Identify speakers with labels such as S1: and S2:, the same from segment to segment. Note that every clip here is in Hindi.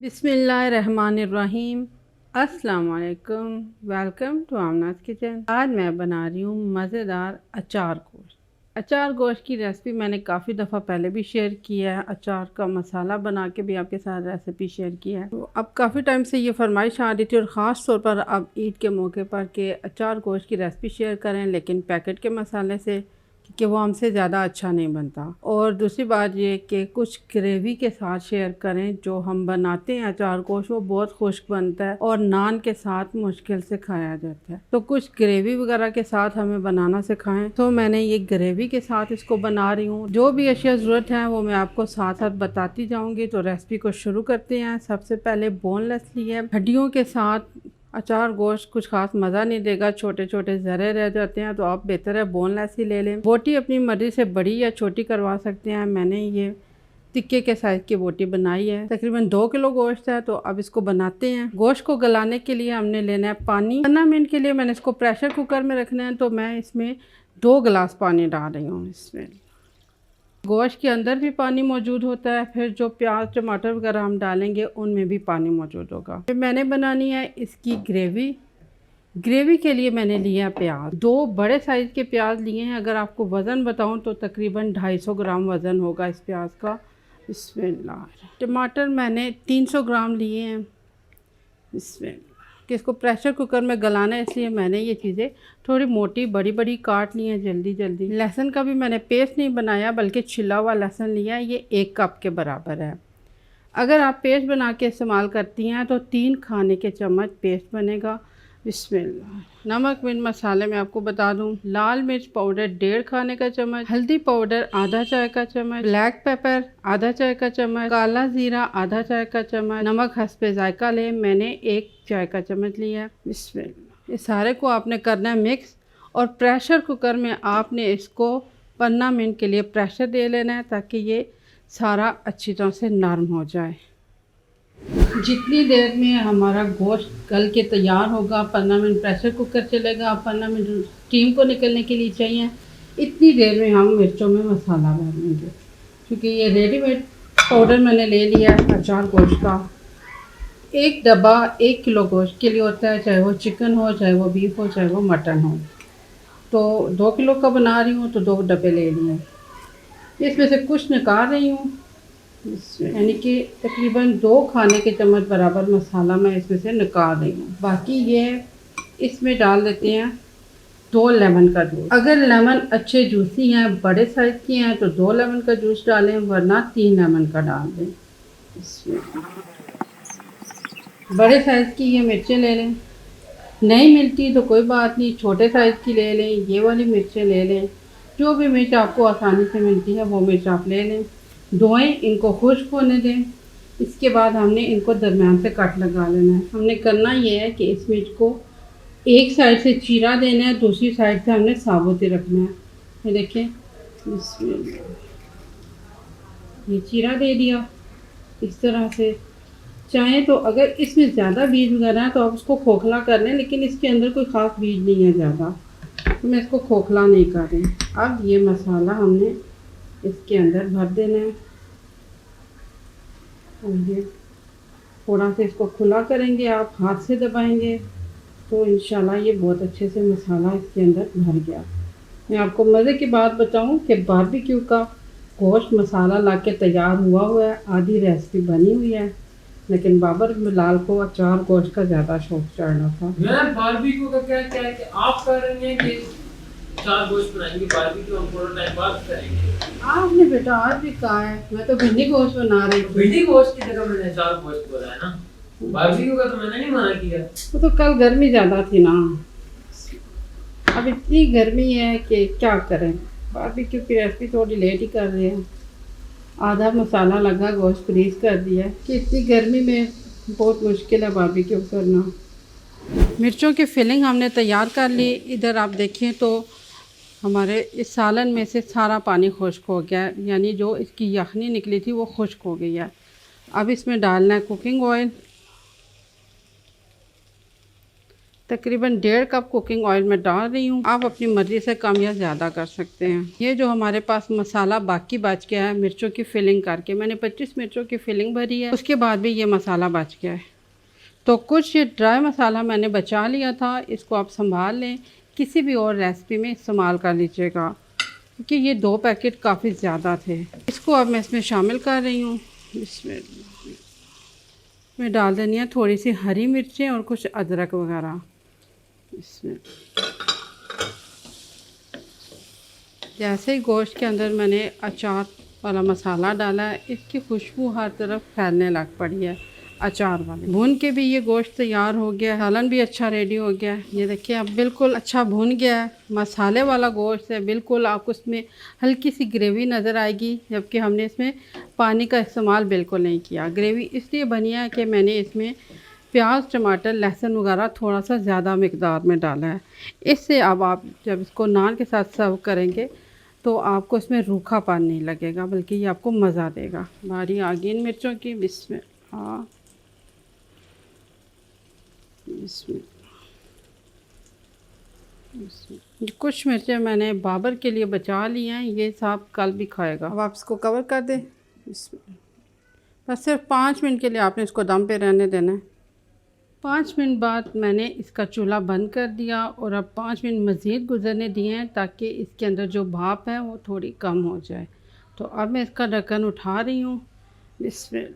S1: बिस्मिल्लाहिर्रहमानिर्रहीम। अस्सलाम वालेकुम। Welcome to Aamna's kitchen. आज मैं बना रही हूँ मज़ेदार अचार गोश्त। अचार गोश्त की रेसिपी मैंने काफ़ी दफ़ा पहले भी शेयर किया है। अचार का मसाला बना के भी आपके साथ रेसिपी शेयर किया है। तो अब काफ़ी टाइम से ये फरमाइश आ रही थी और ख़ास तौर पर अब ईद के मौके पर के अचार गोश्त की रेसिपी शेयर करें, लेकिन पैकेट के मसाले से, कि वो हमसे ज़्यादा अच्छा नहीं बनता। और दूसरी बात ये कि कुछ ग्रेवी के साथ शेयर करें। जो हम बनाते हैं अचार गोश्त वो बहुत खुश्क बनता है और नान के साथ मुश्किल से खाया जाता है। तो कुछ ग्रेवी वगैरह के साथ हमें बनाना सिखाएं। तो मैंने ये ग्रेवी के साथ इसको बना रही हूँ। जो भी अशिया ज़रूरत है वो मैं आपको साथ साथ बताती जाऊँगी। तो रेसिपी को शुरू करते हैं। सबसे पहले बोनलेस लिया है। हड्डियों के साथ अचार गोश्त कुछ खास मज़ा नहीं देगा, छोटे छोटे ज़रे रह जाते हैं। तो आप बेहतर है बोनलेस ही ले लें। बोटी अपनी मर्ज़ी से बड़ी या छोटी करवा सकते हैं। मैंने ये टिक्के के साइज़ की बोटी बनाई है। तकरीबन 2 किलो गोश्त है। तो अब इसको बनाते हैं। गोश्त को गलाने के लिए हमने लेना है पानी। 15 मिनट के लिए मैंने इसको प्रेशर कुकर में रखना है। तो मैं इसमें 2 गिलास पानी डाल रही हूँ। इसमें गोश्त के अंदर भी पानी मौजूद होता है। फिर जो प्याज टमाटर वगैरह हम डालेंगे उनमें भी पानी मौजूद होगा। फिर मैंने बनानी है इसकी ग्रेवी। ग्रेवी के लिए मैंने लिया प्याज, 2 बड़े साइज़ के प्याज लिए हैं। अगर आपको वज़न बताऊं तो तकरीबन 250 ग्राम वज़न होगा इस प्याज का। बिस्मिल्लाह। टमाटर मैंने 300 ग्राम लिए हैं। बिस्मिल्लाह। कि इसको प्रेशर कुकर में गलाना है, इसलिए मैंने ये चीज़ें थोड़ी मोटी बड़ी बड़ी काट ली हैं जल्दी जल्दी। लहसुन का भी मैंने पेस्ट नहीं बनाया बल्कि छिला हुआ लहसुन लिया है। ये 1 कप के बराबर है। अगर आप पेस्ट बना के इस्तेमाल करती हैं तो 3 खाने के चम्मच पेस्ट बनेगा। बिस्मिल्लाह। नमक मिर्च मसाले में आपको बता दूं, लाल मिर्च पाउडर 1.5 खाने का चम्मच, हल्दी पाउडर आधा चाय का चम्मच, ब्लैक पेपर आधा चाय का चम्मच, काला जीरा आधा चाय का चम्मच, नमक हस्बे जायका ले मैंने 1 चाय का चम्मच लिया है। बिस्मिल्लाह। ये सारे को आपने करना है मिक्स और प्रेशर कुकर में आपने इसको 15 मिनट के लिए प्रेशर दे लेना है ताकि ये सारा अच्छी तरह से नरम हो जाए। जितनी देर में हमारा गोश्त गल के तैयार होगा, 15 मिनट प्रेशर कुकर चलेगा, 15 मिनट स्टीम को निकलने के लिए चाहिए, इतनी देर में हम मिर्चों में मसाला डालेंगे। क्योंकि ये रेडीमेड पाउडर मैंने ले लिया है अचार गोश्त का। 1 डब्बा 1 किलो गोश्त के लिए होता है, चाहे वो चिकन हो, चाहे वो बीफ हो, चाहे वो मटन हो। तो 2 किलो का बना रही हूँ तो 2 डब्बे ले लिए। इसमें से कुछ निकाल रही हूँ, यानी कि तकरीबन 2 खाने के चम्मच बराबर मसाला मैं इसमें से निकाल रही हूँ। बाकी ये इसमें डाल देते हैं 2 लेमन का जूस। अगर लेमन अच्छे जूसी हैं, बड़े साइज़ की हैं तो 2 लेमन का जूस डालें, वरना 3 लेमन का डाल दें। इसमें बड़े साइज़ की ये मिर्चें ले लें। नहीं मिलती तो कोई बात नहीं, छोटे साइज़ की ले लें, ये वाली मिर्चें ले लें। जो भी मिर्च आपको आसानी से मिलती है वो मिर्च आप ले लें। धोएं, इनको खुश्क होने दें। इसके बाद हमने इनको दरमियान से कट लगा लेना है। हमने करना ये है कि इस मिर्च को एक साइड से चीरा देना है, दूसरी साइड से हमने साबुत ही रखना है। ये देखें, ये चीरा दे दिया इस तरह से। चाहें तो अगर इसमें ज़्यादा बीज वगैरह है तो आप उसको खोखला कर लें, लेकिन इसके अंदर कोई ख़ास बीज नहीं है ज़्यादा, तो मैं इसको खोखला नहीं कर रही। अब ये मसाला हमने इसके अंदर भर देना है और ये थोड़ा सा इसको खुला करेंगे, आप हाथ से दबाएंगे तो इंशाल्लाह ये बहुत अच्छे से मसाला इसके अंदर भर गया। मैं आपको मज़े की बात बताऊं कि बारबेक्यू का गोश्त मसाला ला के तैयार हुआ है, आधी रेसिपी बनी हुई है, लेकिन बाबर बिलाल को अचार गोश्त का ज़्यादा शौक चढ़ना था।
S2: मैं बारबेक्यू का क्या क्या है कि आप कर रही हैं कि अचार गोश्त बनाएंगे, बारबेक्यू हम थोड़ा टाइम बाद करेंगे।
S1: आपने बेटा आज भी कहा है, मैं तो भिंडी गोश्त बना रही थी।
S2: भिंडी गोश्त की जगह मैंने अचार गोश्त बोला है ना, बारबेक्यू का तो मैंने नहीं मना किया।
S1: वो तो कल गर्मी ज़्यादा थी ना, अब इतनी गर्मी है कि क्या करें। बारबेक्यू की रेसिपी थोड़ी लेट ही कर रहे हैं। आधा मसाला लगा, गोश्त फ्रीज कर दिया कि इतनी गर्मी में बहुत मुश्किल है बारबेक्यू करना। मिर्चों की फिलिंग हमने तैयार कर ली। इधर आप देखें तो हमारे इस सालन में से सारा पानी खुश्क हो गया है, यानी जो इसकी यखनी निकली थी वो खुश्क हो गई है। अब इसमें डालना है कुकिंग ऑयल। तकरीबन 1.5 कप कुकिंग ऑयल में डाल रही हूँ। आप अपनी मर्ज़ी से कम या ज़्यादा कर सकते हैं। ये जो हमारे पास मसाला बाकी बच गया है मिर्चों की फिलिंग करके, मैंने 25 मिर्चों की फिलिंग भरी है, उसके बाद भी ये मसाला बच गया है। तो कुछ ये ड्राई मसाला मैंने बचा लिया था, इसको आप संभाल लें, किसी भी और रेसिपी में इस्तेमाल कर लीजिएगा, क्योंकि ये 2 पैकेट काफ़ी ज़्यादा थे। इसको अब मैं इसमें शामिल कर रही हूँ। इसमें डाल देनी है थोड़ी सी हरी मिर्चें और कुछ अदरक वगैरह। इसमें जैसे ही गोश्त के अंदर मैंने अचार वाला मसाला डाला है, इसकी खुशबू हर तरफ फैलने लग पड़ी है अचार वाले। भून के भी ये गोश्त तैयार हो गया है, सालन भी अच्छा रेडी हो गया है। ये देखिए अब बिल्कुल अच्छा भून गया है, मसाले वाला गोश्त है बिल्कुल। आपको इसमें हल्की सी ग्रेवी नज़र आएगी, जबकि हमने इसमें पानी का इस्तेमाल बिल्कुल नहीं किया। ग्रेवी इसलिए बनी है कि मैंने इसमें प्याज, टमाटर, लहसुन वगैरह थोड़ा सा ज़्यादा मिकदार में डाला है। इससे अब आप जब इसको नान के साथ सर्व करेंगे तो आपको इसमें रूखापन नहीं लगेगा, बल्कि ये आपको मज़ा देगा। बारी आ गई इन मिर्चों की। बिस्मिल्लाह कुछ मिर्चें मैंने बाबर के लिए बचा ली हैं, ये साहब कल भी खाएगा। अब आप इसको कवर कर दें। बस सिर्फ 5 मिनट के लिए आपने इसको दम पे रहने देना है। 5 मिनट बाद मैंने इसका चूल्हा बंद कर दिया और अब 5 मिनट मज़ीद गुजरने दिए हैं ताकि इसके अंदर जो भाप है वो थोड़ी कम हो जाए। तो अब मैं इसका ढक्कन उठा रही हूँ। इसमें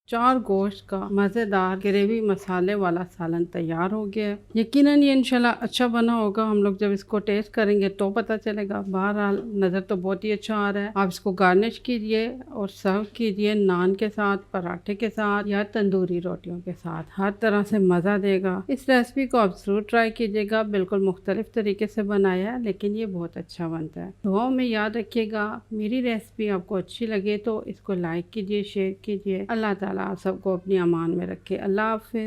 S1: 4 गोश्त का मज़ेदार ग्रेवी मसाले वाला सालन तैयार हो गया है। यकीनन ये इंशाल्लाह अच्छा बना होगा, हम लोग जब इसको टेस्ट करेंगे तो पता चलेगा। बहरहाल नज़र तो बहुत ही अच्छा आ रहा है। आप इसको गार्निश कीजिए और सर्व कीजिए नान के साथ, पराठे के साथ या तंदूरी रोटियों के साथ, हर तरह से मज़ा देगा। इस रेसिपी को आप ज़रूर ट्राई कीजिएगा। बिल्कुल मुख्तलिफ तरीके से बनाया है, लेकिन ये बहुत अच्छा बनता है। दुआओं में याद रखिएगा। मेरी रेसिपी आपको अच्छी लगे तो इसको लाइक कीजिए, शेयर कीजिए। अल्लाह ताला आप सबको अपनी अमान में रखे। अल्लाह हाफ़िज़।